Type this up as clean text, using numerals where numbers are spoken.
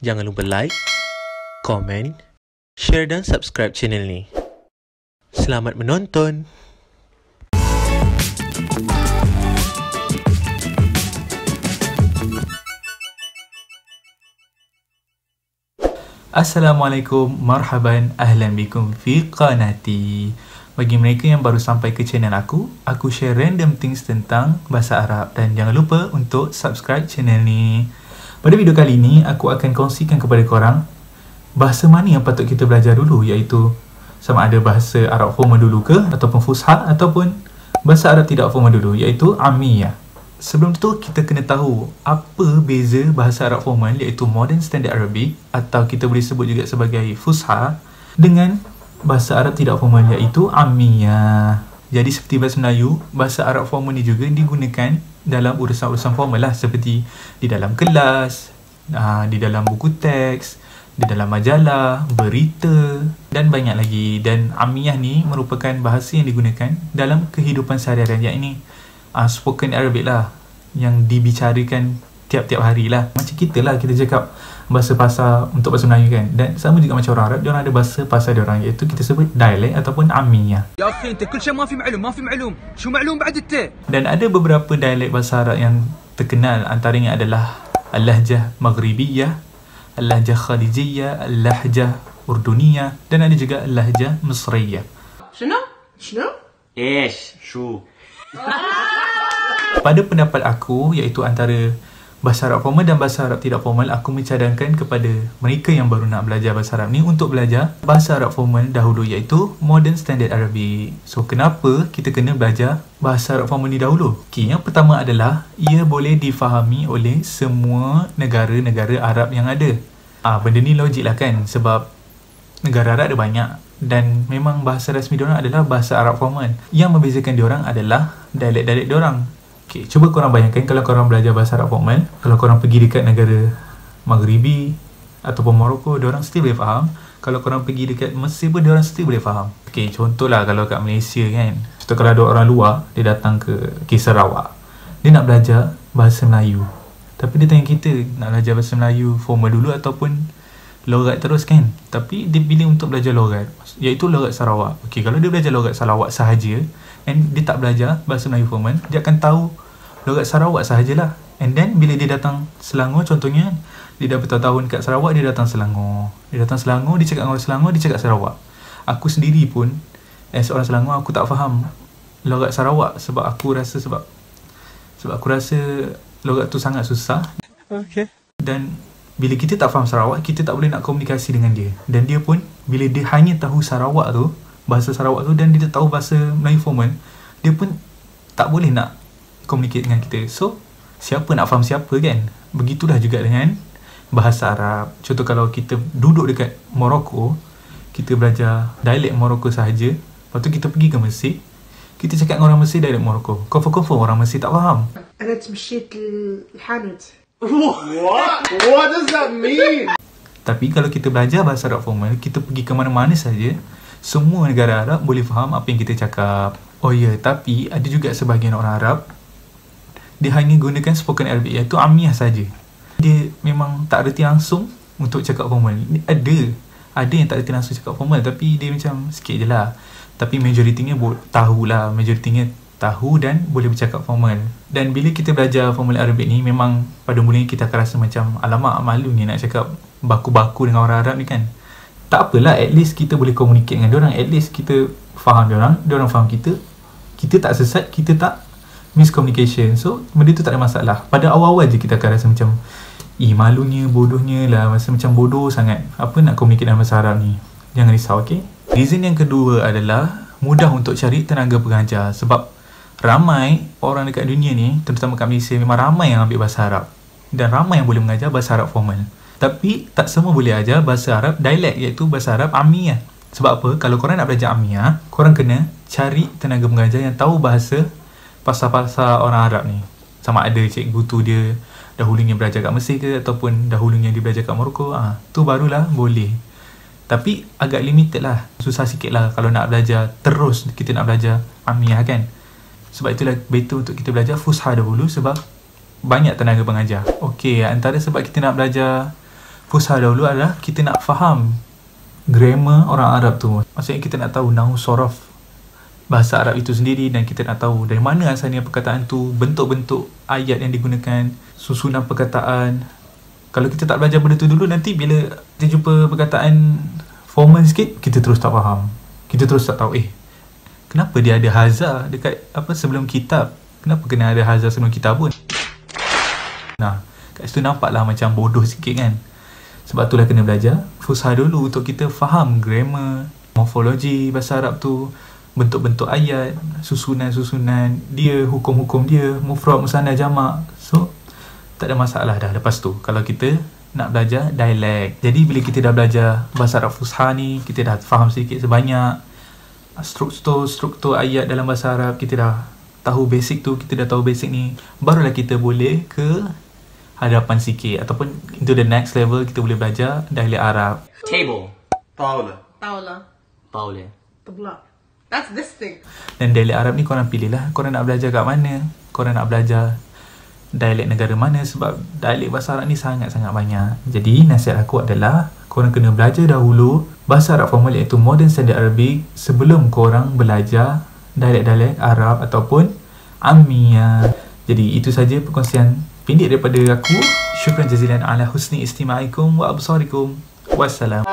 Jangan lupa like, komen, share dan subscribe channel ni. Selamat menonton! Assalamualaikum, marhaban, ahlan bikum fi qanati. Bagi mereka yang baru sampai ke channel aku share random things tentang bahasa Arab. Dan jangan lupa untuk subscribe channel ni. Pada video kali ni, aku akan kongsikan kepada korang bahasa mana yang patut kita belajar dulu, iaitu sama ada bahasa Arab formal dulu ke, ataupun Fusha, ataupun bahasa Arab tidak formal dulu, iaitu Amiyah. Sebelum tu, kita kena tahu apa beza bahasa Arab formal, iaitu Modern Standard Arabic, atau kita boleh sebut juga sebagai Fusha, dengan bahasa Arab tidak formal, iaitu Amiyah. Jadi seperti bahasa Melayu, bahasa Arab formal ni juga digunakan dalam urusan-urusan formal lah, seperti di dalam kelas, di dalam buku teks, di dalam majalah, berita dan banyak lagi. Dan Amiyah ni merupakan bahasa yang digunakan dalam kehidupan sehari-harian, yang ini spoken Arabic lah, yang dibicarakan tiap-tiap hari lah. Macam kita lah, kita cakap bahasa pasar untuk bahasa Melayu kan. Dan sama juga macam orang Arab, diorang ada bahasa pasar diorang, iaitu kita sebut dialek ataupun Amiyah. Ya akhi, anta kul shay ma fi ma'lum. Shu ma'lum ba'd at-ta? Dan ada beberapa dialek bahasa Arab yang terkenal, antaranya adalah Al-Lahjah Maghribiyah, Al-Lahjah Khalijiyah, Al-Lahjah Urduniyah, dan ada juga Al-Lahjah Misriyah. Shno? Ish, shu. Pada pendapat aku, iaitu antara bahasa Arab formal dan bahasa Arab tidak formal, aku mencadangkan kepada mereka yang baru nak belajar bahasa Arab ni untuk belajar bahasa Arab formal dahulu, iaitu Modern Standard Arabic. So, kenapa kita kena belajar bahasa Arab formal ni dahulu? Okay, yang pertama adalah ia boleh difahami oleh semua negara-negara Arab yang ada. Benda ni logik lah kan, sebab negara Arab ada banyak dan memang bahasa rasmi diorang adalah bahasa Arab formal. Yang membezakan diorang adalah dialek-dialek diorang. Okay, cuba korang bayangkan kalau korang belajar bahasa Arab formal, kalau korang pergi dekat negara Maghribi ataupun Morocco, diorang still boleh faham. Kalau korang pergi dekat Mesir pun, diorang still boleh faham. Okay, contohlah kalau kat Malaysia kan, contoh kalau ada orang luar, dia datang ke Sarawak, dia nak belajar bahasa Melayu, tapi dia tanya kita nak belajar bahasa Melayu formal dulu ataupun logat terus kan. Tapi dia pilih untuk belajar logat, iaitu logat Sarawak. Okay, kalau dia belajar logat Sarawak sahaja and dia tak belajar bahasa Melayu formal, dia akan tahu logat Sarawak sahajalah. And then bila dia datang Selangor contohnya, dia dah bertahun-tahun kat Sarawak, dia datang Selangor, dia cakap dengan orang Selangor, dia cakap Sarawak. Aku sendiri pun as orang Selangor, aku tak faham logat Sarawak, sebab aku rasa logat tu sangat susah. Okay. Dan bila kita tak faham Sarawak, kita tak boleh nak komunikasi dengan dia. Dan dia pun bila dia hanya tahu Sarawak tu, bahasa Sarawak tu, dan dia tak tahu bahasa Melayu formal, dia pun tak boleh nak communicate dengan kita. So, siapa nak faham siapa kan? Begitulah juga dengan bahasa Arab. Contoh kalau kita duduk dekat Morocco, kita belajar dialek Morocco sahaja, lepas tu kita pergi ke Mesir, kita cakap dengan orang Mesir dialek Morocco, confirm orang Mesir tak faham. أنا تمشيت الحانوت. What does that mean? Tapi kalau kita belajar bahasa Arab formal, kita pergi ke mana-mana saja, semua negara Arab boleh faham apa yang kita cakap. Oh ya, tapi ada juga sebahagian orang Arab, dia hanya gunakan spoken Arabic, iaitu Amiyah saja. Dia memang tak reti langsung untuk cakap formal. Ada yang tak reti langsung cakap formal, tapi dia macam sikit je lah. Tapi majoritinya tahu dan boleh bercakap formal. Dan bila kita belajar formal Arabic ni, memang pada mulanya kita akan rasa macam alamak, malu ni nak cakap baku-baku dengan orang Arab ni kan. Tak apalah, at least kita boleh communicate dengan diorang, at least kita faham diorang faham kita tak sesat, kita tak miscommunication. So, benda tu tak ada masalah. Pada awal-awal je kita akan rasa macam malunya, bodohnya lah, rasa macam bodoh sangat, apa nak communicate dalam bahasa Arab ni. Jangan risau, okay? Reason yang kedua adalah mudah untuk cari tenaga pengajar. Sebab ramai orang dekat dunia ni, terutama kat Malaysia, memang ramai yang ambil bahasa Arab dan ramai yang boleh mengajar bahasa Arab formal. Tapi tak semua boleh ajar bahasa Arab dialek, iaitu bahasa Arab Amiyah. Sebab apa? Kalau korang nak belajar Amiyah, korang kena cari tenaga pengajar yang tahu bahasa pasal-pasal orang Arab ni. Sama ada cikgu tu dia dahulunya belajar kat Mesir ke, ataupun dahulunya dia belajar kat Morocco, tu barulah boleh. Tapi agak limited lah, susah sikit lah kalau nak belajar terus, kita nak belajar Amiyah kan. Sebab itulah better untuk kita belajar Fusha dahulu, sebab banyak tenaga pengajar. Okey, antara sebab kita nak belajar Fusha dahulu adalah kita nak faham grammar orang Arab tu. Maksudnya kita nak tahu nahu sorof bahasa Arab itu sendiri, dan kita nak tahu dari mana asalnya perkataan tu, bentuk-bentuk ayat yang digunakan, susunan perkataan. Kalau kita tak belajar benda tu dulu, nanti bila kita jumpa perkataan formal sikit, kita terus tak faham. Kita terus tak tahu, kenapa dia ada haza dekat sebelum kitab? Kenapa kena ada haza sebelum kitab pun? Nah, kat situ nampaklah macam bodoh sikit kan. Sebab itulah kena belajar Fusha dulu untuk kita faham grammar, morfologi bahasa Arab tu, bentuk-bentuk ayat, susunan-susunan dia, hukum-hukum dia, mufrad, musanna, jamak. So, tak ada masalah dah lepas tu kalau kita nak belajar dialek. Jadi bila kita dah belajar bahasa Arab Fusha ni, kita dah faham sedikit sebanyak struktur ayat dalam bahasa Arab, kita dah tahu basic tu, kita dah tahu basic ni, barulah kita boleh ke hadapan sikit ataupun into the next level, kita boleh belajar dialek Arab. Table. طاولة Taule. طبلة. That's this thing. Dan dialek Arab ni korang pilih lah, korang nak belajar kat mana, korang nak belajar dialek negara mana, sebab dialek bahasa Arab ni sangat-sangat banyak. Jadi nasihat aku adalah korang kena belajar dahulu bahasa Arab formal iaitu Modern Standard Arabic sebelum korang belajar dialek-dialek Arab ataupun Ammiyah. Jadi itu saja perkongsian pendek daripada aku. Syukran jazilan ala husni istimaikum wa absarikum. Wassalam.